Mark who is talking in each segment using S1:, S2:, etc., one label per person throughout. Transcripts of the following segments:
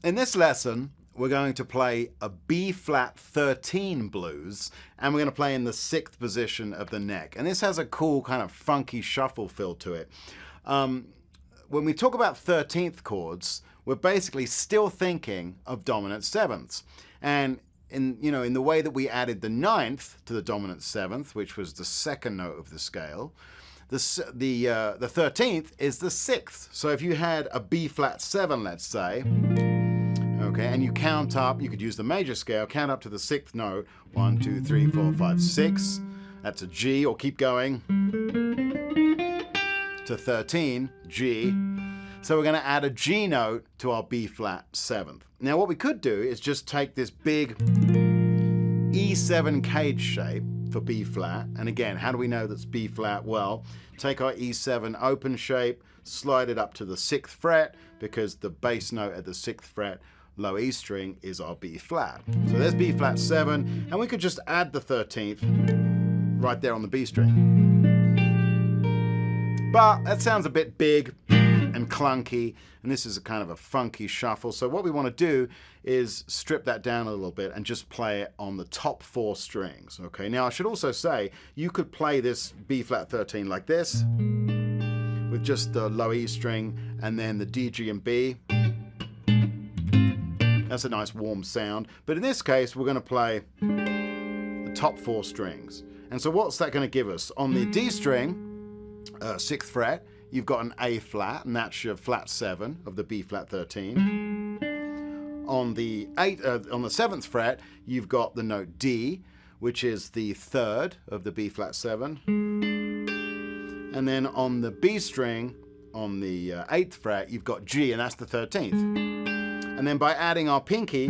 S1: In this lesson, we're going to play a B-flat 13 blues, and we're going to play in the 6th position of the neck. And this has a cool kind of funky shuffle feel to it. When we talk about 13th chords, we're basically still thinking of dominant 7ths. And in the way that we added the 9th to the dominant 7th, which was the 2nd note of the scale, the 13th is the 6th. So if you had a B-flat 7, let's say, okay, and you count up, you could use the major scale, count up to the 6th note, 1, 2, 3, 4, 5, 6. That's a G, or keep going to 13, G. So we're going to add a G note to our B-flat 7th. Now what we could do is just take this big E7 cage shape for B-flat, and again, how do we know that's B-flat? Well, take our E7 open shape, slide it up to the 6th fret, because the bass note at the 6th fret, low E string, is our B-flat. So there's B-flat 7, and we could just add the 13th right there on the B string. But that sounds a bit big and clunky, and this is a kind of a funky shuffle. So what we want to do is strip that down a little bit and just play it on the top 4 strings. Okay, now I should also say you could play this B-flat 13 like this, with just the low E string and then the D, G, and B. That's a nice warm sound. But in this case, we're going to play the top 4 strings. And so what's that going to give us? On the D string, 6th fret, you've got an A flat, and that's your flat 7 of the B-flat 13. On the 7th fret, you've got the note D, which is the 3rd of the B-flat 7. And then on the B string, on the 8th fret, you've got G, and that's the 13th. And then by adding our pinky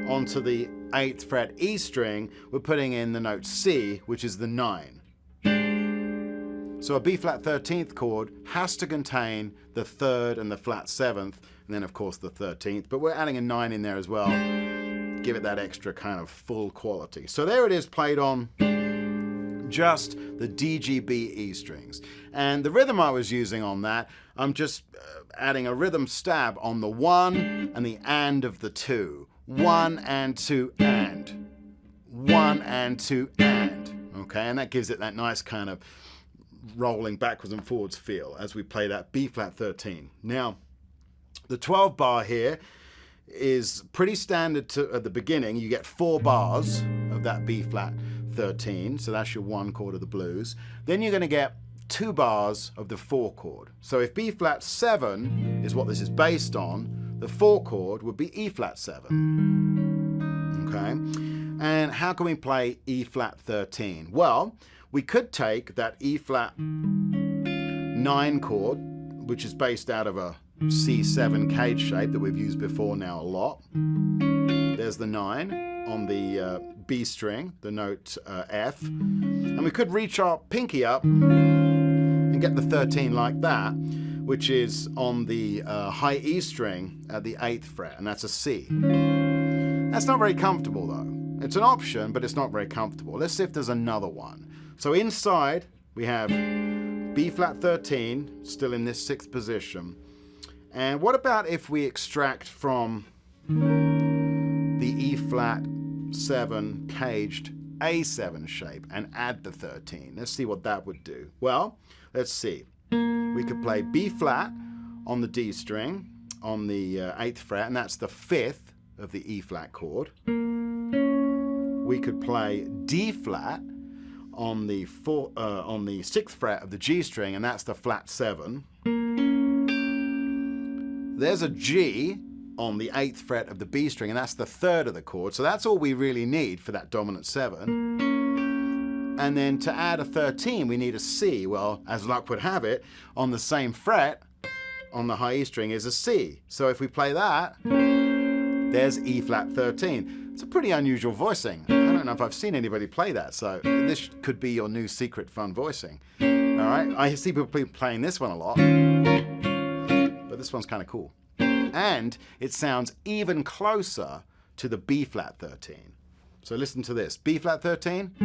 S1: onto the 8th fret E string, we're putting in the note C, which is the 9. So a B-flat 13th chord has to contain the 3rd and the flat 7th, and then of course the 13th, but we're adding a 9 in there as well, give it that extra kind of full quality. So there it is, played on just the D, G, B, E strings. And the rhythm I was using on that, I'm just adding a rhythm stab on the 1 and the and of the 2. 1 and 2 and. 1 and 2 and. Okay, and that gives it that nice kind of rolling backwards and forwards feel as we play that B-flat 13. Now, the 12 bar here is pretty standard at the beginning. You get 4 bars of that B-flat 13, so that's your 1 chord of the blues. Then you're going to get 2 bars of the 4 chord. So if B-flat 7 is what this is based on, the 4 chord would be E-flat 7. Okay? And how can we play E-flat 13? Well, we could take that E-flat 9 chord, which is based out of a C7 cage shape that we've used before now a lot. There's the 9 on the B string, the note F. And we could reach our pinky up and get the 13 like that, which is on the high E string at the 8th fret, and that's a C. That's not very comfortable though. It's an option, but it's not very comfortable. Let's see if there's another one. So inside, we have B-flat 13, still in this 6th position. And what about if we extract from the E-flat 7 caged A7 shape and add the 13? Let's see what that would do. Well, let's see. We could play B-flat on the D string on the 8th fret, and that's the 5th of the E-flat chord. We could play D-flat on the 6th fret of the G string, and that's the flat 7. There's a G on the 8th fret of the B string, and that's the 3rd of the chord. So that's all we really need for that dominant 7. And then to add a 13, we need a C. Well, as luck would have it, on the same fret on the high E string is a C. So if we play that, there's E-flat 13. It's a pretty unusual voicing. I don't know if I've seen anybody play that, so this could be your new secret fun voicing. All right, I see people playing this one a lot, but this one's kind of cool. And it sounds even closer to the B-flat 13. So listen to this, B-flat 13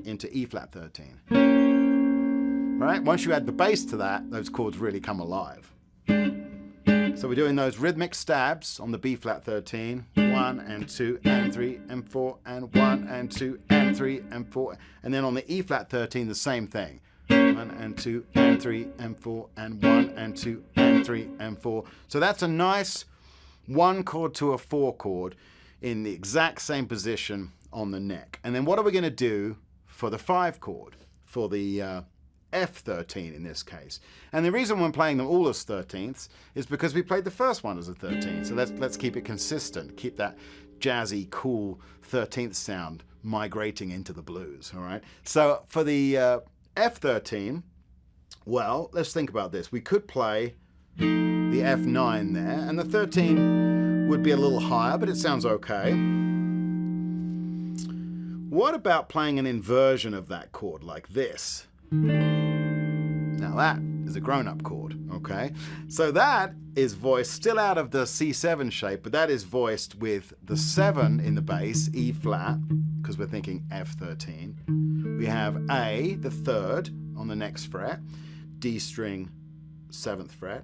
S1: into E-flat 13. Right, once you add the bass to that, those chords really come alive. So we're doing those rhythmic stabs on the B flat 13. 1 and 2 and 3 and 4 and 1 and 2 and 3 and 4. And then on the E flat 13, the same thing. 1 and 2 and 3 and 4 and 1 and 2 and 3 and 4. So that's a nice 1 chord to a 4 chord in the exact same position on the neck. And then what are we going to do for the 5 chord, for the F13 in this case? And the reason we're playing them all as 13ths is because we played the first one as a 13th. So let's keep it consistent, keep that jazzy, cool 13th sound migrating into the blues, all right? So for the F13, well, let's think about this. We could play the F9 there, and the 13 would be a little higher, but it sounds okay. What about playing an inversion of that chord like this? Now that is a grown-up chord, okay? So that is voiced still out of the C7 shape, but that is voiced with the 7 in the bass, E flat, because we're thinking F13. We have A, the 3rd, on the next fret, D string, 7th fret.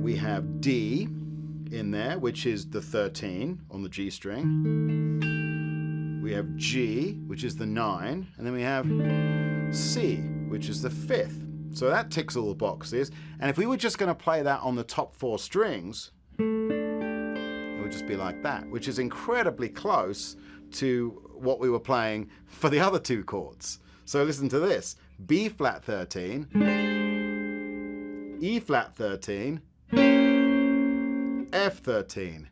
S1: We have D in there, which is the 13 on the G string. We have G, which is the 9, and then we have C, which is the 5th. So that ticks all the boxes. And if we were just going to play that on the top 4 strings, it would just be like that, which is incredibly close to what we were playing for the other 2 chords. So listen to this. B flat 13, E flat 13, F13.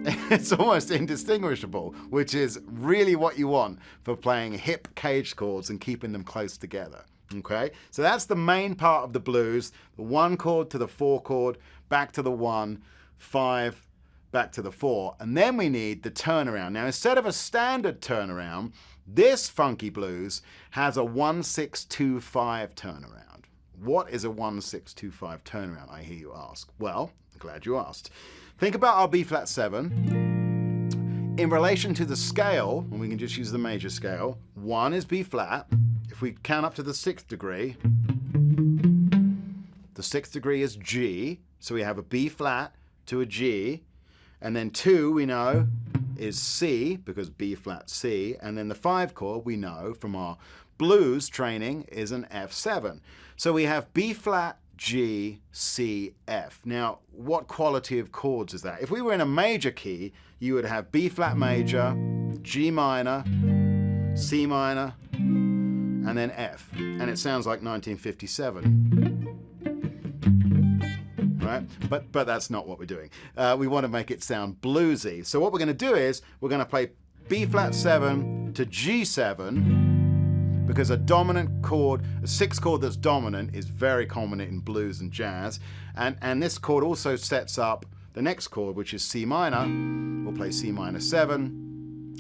S1: It's almost indistinguishable, which is really what you want for playing hip caged chords and keeping them close together. Okay, so that's the main part of the blues. The 1 chord to the 4 chord, back to the 1, 5, back to the 4. And then we need the turnaround. Now, instead of a standard turnaround, this funky blues has a 1-6-2-5 turnaround. What is a 1-6-2-5 turnaround, I hear you ask? Well, I'm glad you asked. Think about our B flat 7. In relation to the scale, and we can just use the major scale, 1 is B flat. If we count up to the 6th degree, the 6th degree is G. So we have a B flat to a G. And then 2, we know, is C, because B flat C. And then the 5 chord, we know from our blues training, is an F7. So we have B flat, G, C, F. Now, what quality of chords is that? If we were in a major key, you would have B flat major, G minor, C minor, and then F. And it sounds like 1957. Right? But that's not what we're doing. We want to make it sound bluesy. So what we're going to do is we're going to play B flat 7 to G7, because a dominant chord, a 6th chord that's dominant, is very common in blues and jazz. And this chord also sets up the next chord, which is C minor. We'll play C minor 7.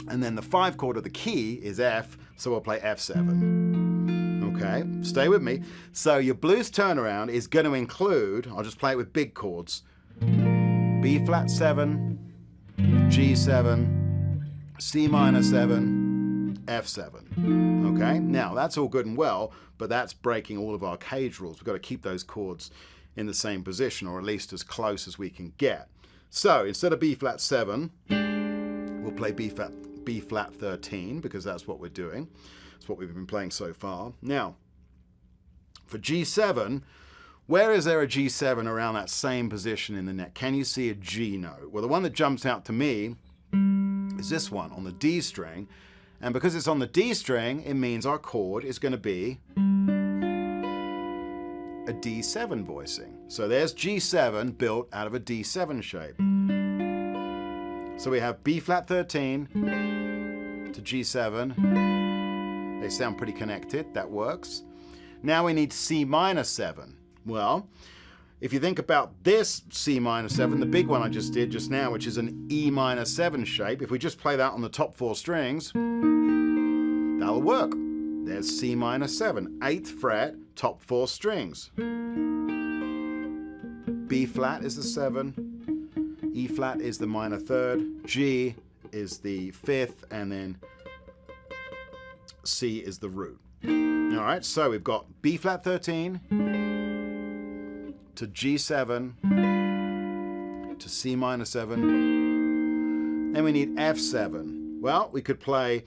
S1: And then the 5 chord of the key is F, so we'll play F7. Okay, stay with me. So your blues turnaround is going to include, I'll just play it with big chords, B flat 7, G7, C minor 7, F7. Okay, now that's all good and well, but that's breaking all of our cage rules. We've got to keep those chords in the same position, or at least as close as we can get. So instead of B flat 7, we'll play B flat 13, because that's what we're doing. That's what we've been playing so far. Now, for G7, where is there a G7 around that same position in the neck? Can you see a G note? Well, the one that jumps out to me is this one on the D string. And because it's on the D string, it means our chord is going to be a D7 voicing. So there's G7 built out of a D7 shape. So we have B flat 13 to G7. They sound pretty connected. That works. Now we need C minor 7. Well, if you think about this C minor 7, the big one I just did just now, which is an E minor 7 shape, if we just play that on the top 4 strings, that'll work. There's C minor 7, 8th fret, top 4 strings. B flat is the 7, E flat is the minor 3rd, G is the 5th, and then C is the root. All right, so we've got B flat 13, to G7, to C minor 7. Then we need F7. Well, we could play,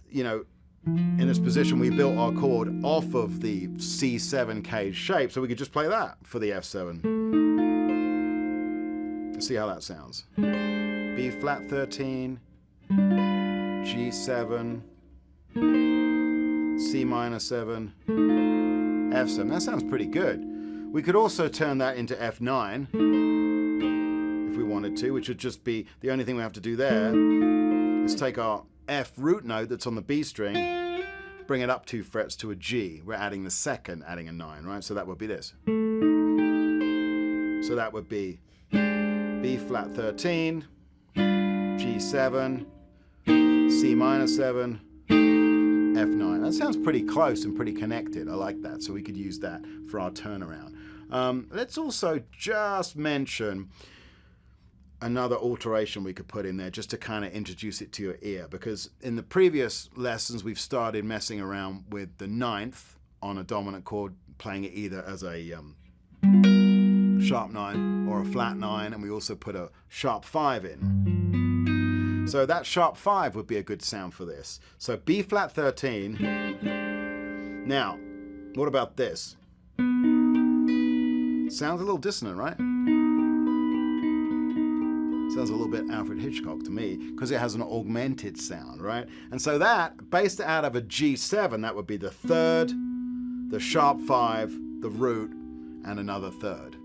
S1: you know, in this position we built our chord off of the C7 cage shape, so we could just play that for the F7. Let's see how that sounds. B flat 13, G7, C minor 7, F7. That sounds pretty good. We could also turn that into F9 if we wanted to, which would just be, the only thing we have to do there is take our F root note that's on the B string, bring it up 2 frets to a G. We're adding the second, adding a 9, right? So that would be this. So that would be B flat 13, G7, C minor 7, F9. That sounds pretty close and pretty connected. I like that. So we could use that for our turnaround. Let's also just mention another alteration we could put in there just to kind of introduce it to your ear, because in the previous lessons we've started messing around with the 9th on a dominant chord, playing it either as a sharp 9 or a flat 9, and we also put a sharp 5 in. So that sharp 5 would be a good sound for this. So B flat 13. Now, what about this? Sounds a little dissonant, right? Sounds a little bit Alfred Hitchcock to me, because it has an augmented sound, right? And so that, based out of a G7, that would be the 3rd, the sharp 5, the root, and another 3rd.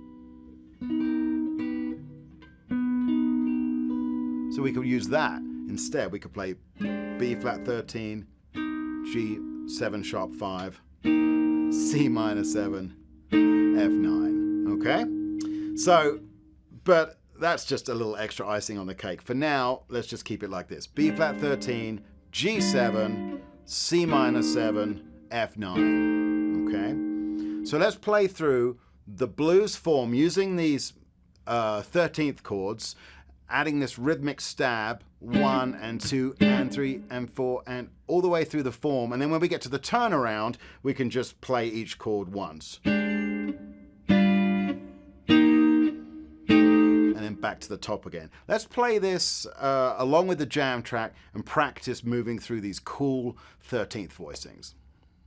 S1: So we could use that instead. We could play B flat 13, G7 sharp 5, C minor 7, F9, okay? So, but that's just a little extra icing on the cake. For now, let's just keep it like this. B flat 13, G7, C minor 7, F9, okay? So let's play through the blues form using these 13th chords, adding this rhythmic stab, 1 and 2 and 3 and 4 and all the way through the form. And then when we get to the turnaround, we can just play each chord once. Back to the top again. Let's play this along with the jam track and practice moving through these cool 13th voicings.